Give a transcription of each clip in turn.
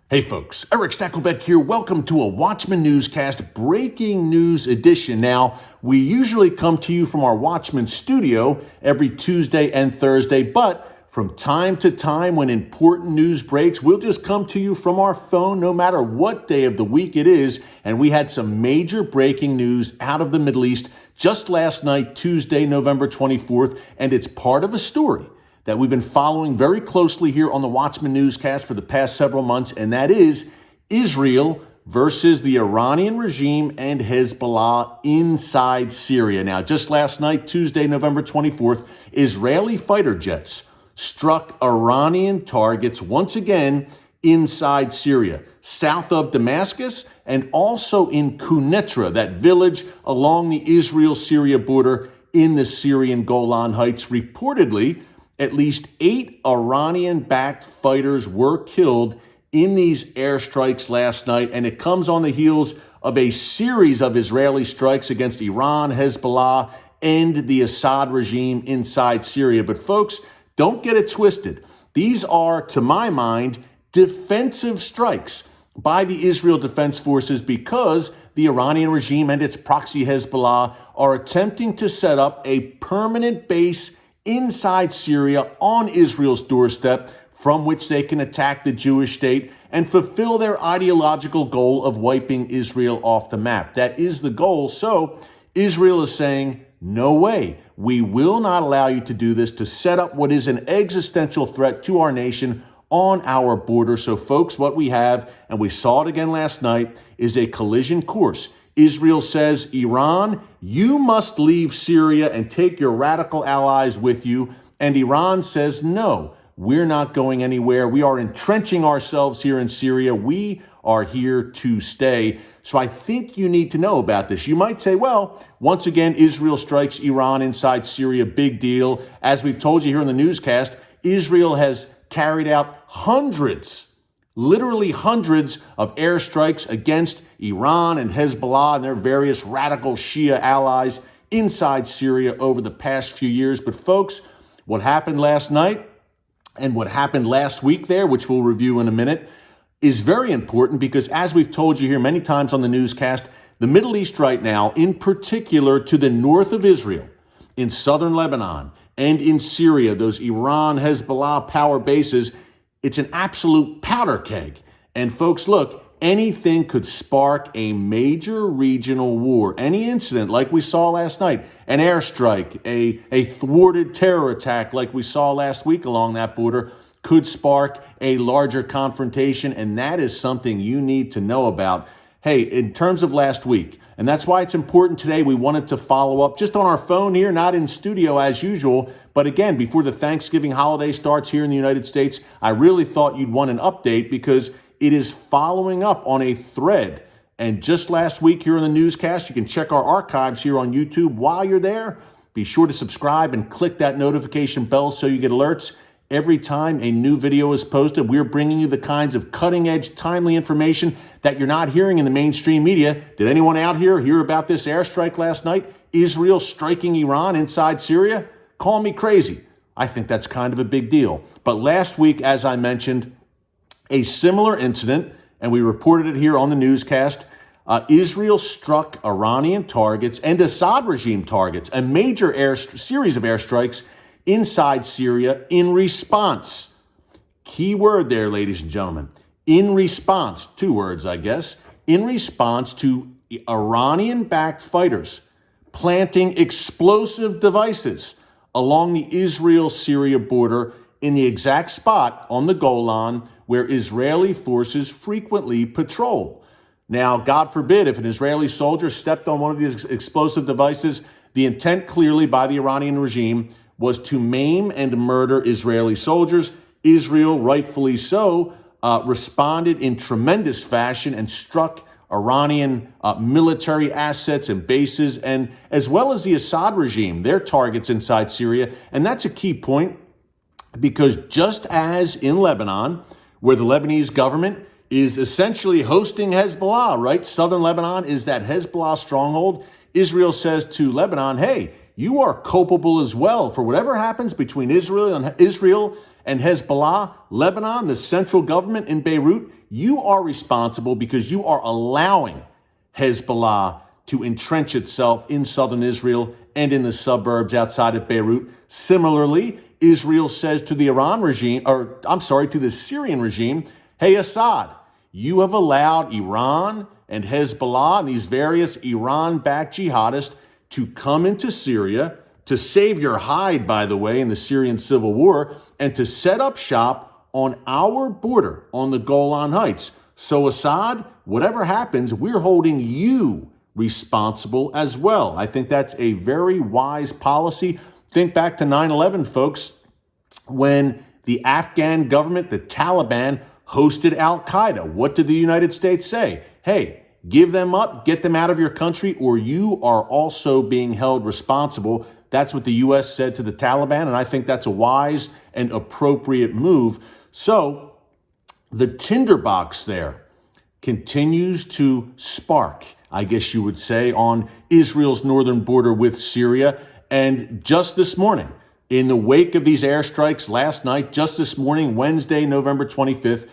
Hey folks, Erick Stakelbeck here. Welcome to a Watchman Newscast breaking news edition. Now, we usually come to you from our Watchman studio every Tuesday and Thursday, but from time to time when important news breaks, we'll just come to you from our phone no matter what day of the week it is. And we had some major breaking news out of the Middle East just last night, Tuesday, November 24th, and it's part of a story that we've been following very closely here on the Watchman Newscast for the past several months, and that is Israel versus the Iranian regime and Hezbollah inside Syria. Now, just last night, Tuesday, November 24th, Israeli fighter jets struck Iranian targets once again inside Syria, south of Damascus, and also in Quneitra, that village along the Israel-Syria border in the Syrian Golan Heights. Reportedly, at least 8 Iranian-backed fighters were killed in these airstrikes last night, and it comes on the heels of a series of Israeli strikes against Iran, Hezbollah, and the Assad regime inside Syria. But folks, don't get it twisted. These are, to my mind, defensive strikes by the Israel Defense Forces because the Iranian regime and its proxy Hezbollah are attempting to set up a permanent base inside Syria on Israel's doorstep from which they can attack the Jewish state and fulfill their ideological goal of wiping Israel off the map. That is the goal. So Israel is saying, no way, we will not allow you to do this, to set up what is an existential threat to our nation on our border. So folks, what we have, and we saw it again last night, is a collision course. Israel says, Iran, you must leave Syria and take your radical allies with you. And Iran says, no, we're not going anywhere. We are entrenching ourselves here in Syria. We are here to stay. So I think you need to know about this. You might say, well, once again, Israel strikes Iran inside Syria. Big deal. As we've told you here in the newscast, Israel has carried out literally hundreds of airstrikes against Iran and Hezbollah and their various radical Shia allies inside Syria over the past few years. But folks, what happened last night and what happened last week there, which we'll review in a minute, is very important because, as we've told you here many times on the newscast, the Middle East right now, in particular to the north of Israel, in southern Lebanon and in Syria, those Iran, Hezbollah power bases, it's an absolute powder keg. And folks, look, anything could spark a major regional war. Any incident like we saw last night, an airstrike, a thwarted terror attack like we saw last week along that border, could spark a larger confrontation. And that is something you need to know about. Hey, in terms of last week, and that's why it's important today, we wanted to follow up just on our phone here, not in studio as usual. But again, before the Thanksgiving holiday starts here in the United States, I really thought you'd want an update because it is following up on a thread. And just last week here in the newscast, you can check our archives here on YouTube. While you're there, be sure to subscribe and click that notification bell so you get alerts every time a new video is posted. We're bringing you the kinds of cutting-edge, timely information that you're not hearing in the mainstream media. Did anyone out here hear about this airstrike last night? Israel striking Iran inside Syria? Call me crazy. I think that's kind of a big deal. But last week, as I mentioned, a similar incident, and we reported it here on the newscast, Israel struck Iranian targets and Assad regime targets, a major series of airstrikes inside Syria in response. Key word there, ladies and gentlemen. In response, 2 words, I guess, in response to Iranian-backed fighters planting explosive devices along the Israel-Syria border in the exact spot on the Golan where Israeli forces frequently patrol. Now, God forbid, if an Israeli soldier stepped on one of these explosive devices, the intent clearly by the Iranian regime was to maim and murder Israeli soldiers. Israel, rightfully so, responded in tremendous fashion and struck Iranian military assets and bases, and as well as the Assad regime, their targets inside Syria. And that's a key point because just as in Lebanon, where the Lebanese government is essentially hosting Hezbollah, right? Southern Lebanon is that Hezbollah stronghold. Israel says to Lebanon, hey, you are culpable as well for whatever happens between Israel and Hezbollah, Lebanon, the central government in Beirut, you are responsible because you are allowing Hezbollah to entrench itself in southern Israel and in the suburbs outside of Beirut. Similarly, Israel says to the to the Syrian regime, hey, Assad, you have allowed Iran and Hezbollah and these various Iran-backed jihadists to come into Syria, to save your hide, by the way, in the Syrian civil war, and to set up shop on our border on the Golan Heights. So Assad, whatever happens, we're holding you responsible as well. I think that's a very wise policy. Think back to 9/11, folks, when the Afghan government, the Taliban, hosted al-Qaeda. What did the United States say? Hey, give them up, get them out of your country, or you are also being held responsible. That's what the U.S. said to the Taliban, and I think that's a wise and appropriate move. So the tinderbox there continues to spark, I guess you would say, on Israel's northern border with Syria. And just this morning, in the wake of these airstrikes last night, just this morning, Wednesday, November 25th,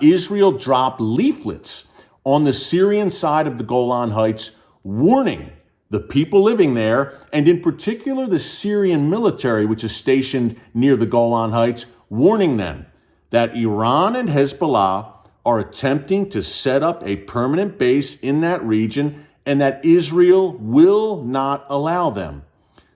Israel dropped leaflets on the Syrian side of the Golan Heights, warning the people living there, and in particular the Syrian military, which is stationed near the Golan Heights, warning them that Iran and Hezbollah are attempting to set up a permanent base in that region and that Israel will not allow them.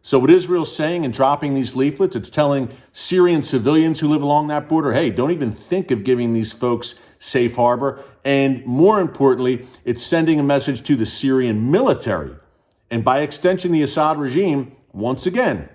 So what Israel's saying and dropping these leaflets, it's telling Syrian civilians who live along that border, hey, don't even think of giving these folks safe harbor. And more importantly, it's sending a message to the Syrian military and by extension, the Assad regime, once again,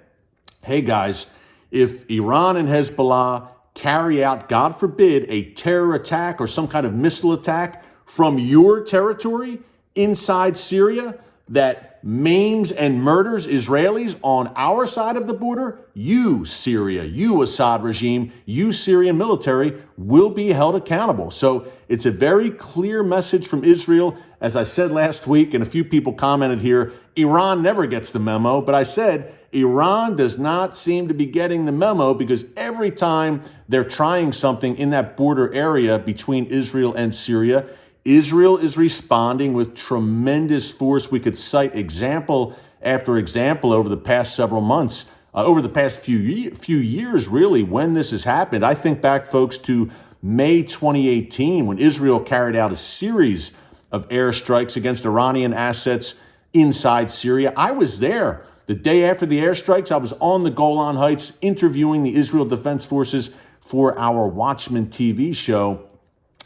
hey guys, if Iran and Hezbollah carry out, God forbid, a terror attack or some kind of missile attack from your territory inside Syria that maims and murders Israelis on our side of the border, you, Syria, you, Assad regime, you, Syrian military, will be held accountable. So it's a very clear message from Israel. As I said last week, and a few people commented here, Iran never gets the memo, but I said Iran does not seem to be getting the memo because every time they're trying something in that border area between Israel and Syria, Israel is responding with tremendous force. We could cite example after example over the past several months, over the past few years, really, when this has happened. I think back, folks, to May 2018, when Israel carried out a series of airstrikes against Iranian assets inside Syria. I was there the day after the airstrikes. I was on the Golan Heights interviewing the Israel Defense Forces for our Watchman TV show.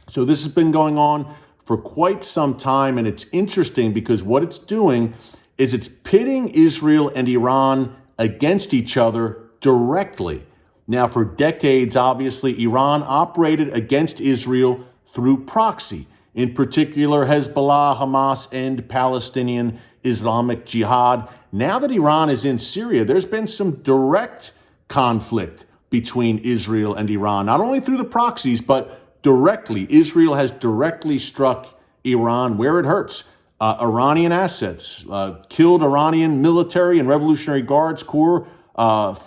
So this has been going on for quite some time, and it's interesting because what it's doing is it's pitting Israel and Iran against each other directly. Now, for decades, obviously, Iran operated against Israel through proxy, in particular Hezbollah, Hamas, and Palestinian Islamic Jihad. Now that Iran is in Syria, there's been some direct conflict between Israel and Iran, not only through the proxies, but directly. Israel has directly struck Iran where it hurts. Iranian assets, killed Iranian military and Revolutionary Guards Corps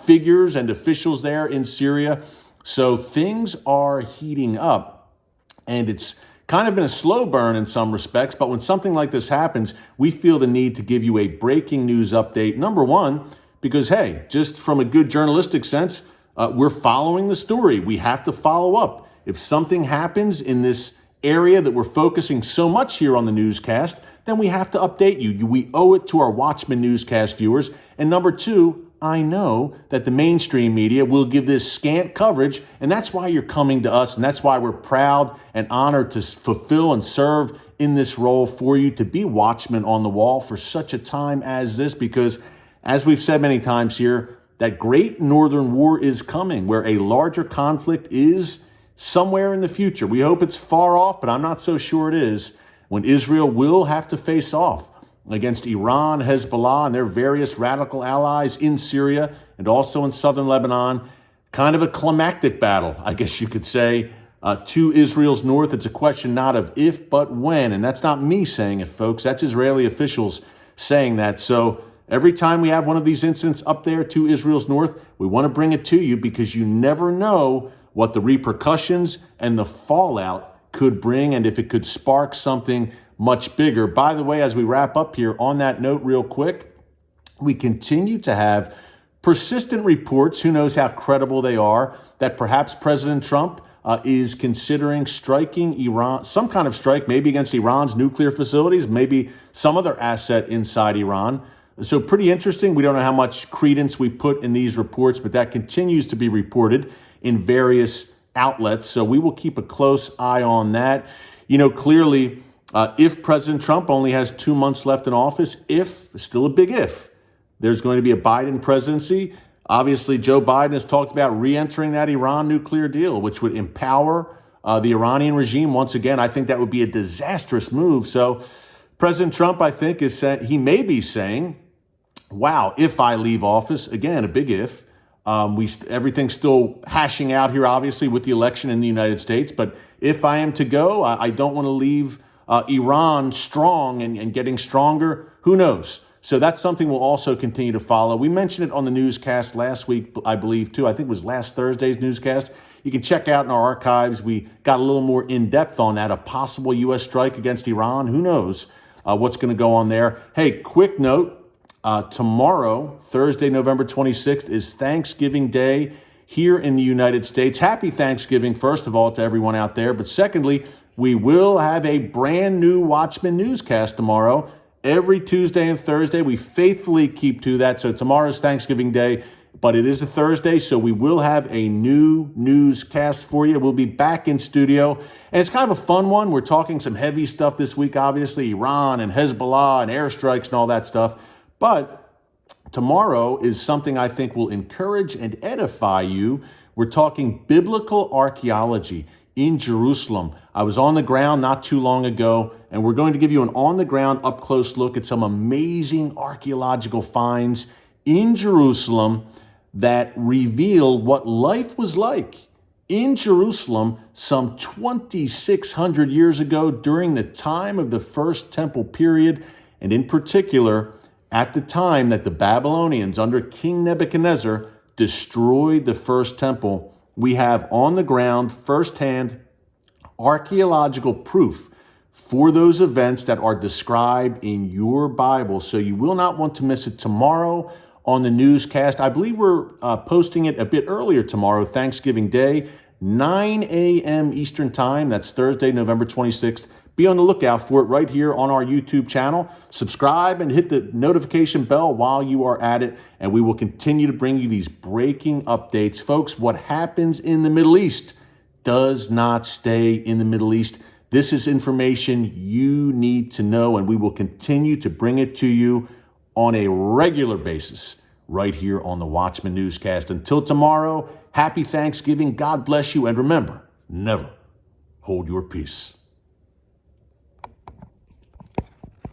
figures and officials there in Syria. So things are heating up, and it's kind of been a slow burn in some respects, but when something like this happens, we feel the need to give you a breaking news update. Number one, because, hey, just from a good journalistic sense, we're following the story. We have to follow up. If something happens in this area that we're focusing so much here on the newscast, then we have to update you. We owe it to our Watchman newscast viewers. And number two, I know that the mainstream media will give this scant coverage, and that's why you're coming to us, and that's why we're proud and honored to fulfill and serve in this role for you, to be watchmen on the wall for such a time as this, because as we've said many times here, that great northern war is coming, where a larger conflict is somewhere in the future. We hope it's far off, but I'm not so sure it is, when Israel will have to face off against Iran, Hezbollah, and their various radical allies in Syria and also in southern Lebanon. Kind of a climactic battle, I guess you could say, to Israel's north. It's a question not of if, but when. And that's not me saying it, folks. That's Israeli officials saying that. So Every time we have one of these incidents up there to Israel's north, we want to bring it to you because you never know what the repercussions and the fallout could bring and if it could spark something much bigger. By the way, as we wrap up here, on that note real quick, we continue to have persistent reports, who knows how credible they are, that perhaps President Trump is considering striking Iran, some kind of strike, maybe against Iran's nuclear facilities, maybe some other asset inside Iran. So pretty interesting. We don't know how much credence we put in these reports, but that continues to be reported in various outlets. So we will keep a close eye on that. You know, clearly, if President Trump only has 2 months left in office, still a big if, there's going to be a Biden presidency. Obviously, Joe Biden has talked about re-entering that Iran nuclear deal, which would empower the Iranian regime once again. I think that would be a disastrous move. So President Trump, I think, is saying, he may be saying, wow, if I leave office, again, a big if, everything's still hashing out here, obviously, with the election in the United States. But if I am to go, I don't want to leave Iran strong and getting stronger. Who knows? So that's something we'll also continue to follow. We mentioned it on the newscast last week, I believe, too. I think it was last Thursday's newscast. You can check out in our archives. We got a little more in-depth on that, a possible U.S. strike against Iran. Who knows what's going to go on there. Hey, quick note, tomorrow, Thursday, November 26th, is Thanksgiving Day here in the United States. Happy Thanksgiving, first of all, to everyone out there. But secondly, we will have a brand new Watchman newscast tomorrow. Every Tuesday and Thursday, we faithfully keep to that. So tomorrow's Thanksgiving Day, but it is a Thursday, so we will have a new newscast for you. We'll be back in studio, and it's kind of a fun one. We're talking some heavy stuff this week, obviously, Iran and Hezbollah and airstrikes and all that stuff. But tomorrow is something I think will encourage and edify you. We're talking biblical archaeology in Jerusalem. I was on the ground not too long ago, and we're going to give you an on-the-ground, up-close look at some amazing archaeological finds in Jerusalem that reveal what life was like in Jerusalem some 2,600 years ago during the time of the First Temple period, and in particular, at the time that the Babylonians under King Nebuchadnezzar destroyed the First Temple. We have on the ground, firsthand, archaeological proof for those events that are described in your Bible. So you will not want to miss it tomorrow on the newscast. I believe we're posting it a bit earlier tomorrow, Thanksgiving Day, 9 a.m. Eastern Time. That's Thursday, November 26th. Be on the lookout for it right here on our YouTube channel. Subscribe and hit the notification bell while you are at it, and we will continue to bring you these breaking updates. Folks, what happens in the Middle East does not stay in the Middle East. This is information you need to know, and we will continue to bring it to you on a regular basis right here on the Watchman Newscast. Until tomorrow, happy Thanksgiving. God bless you, and remember, never hold your peace.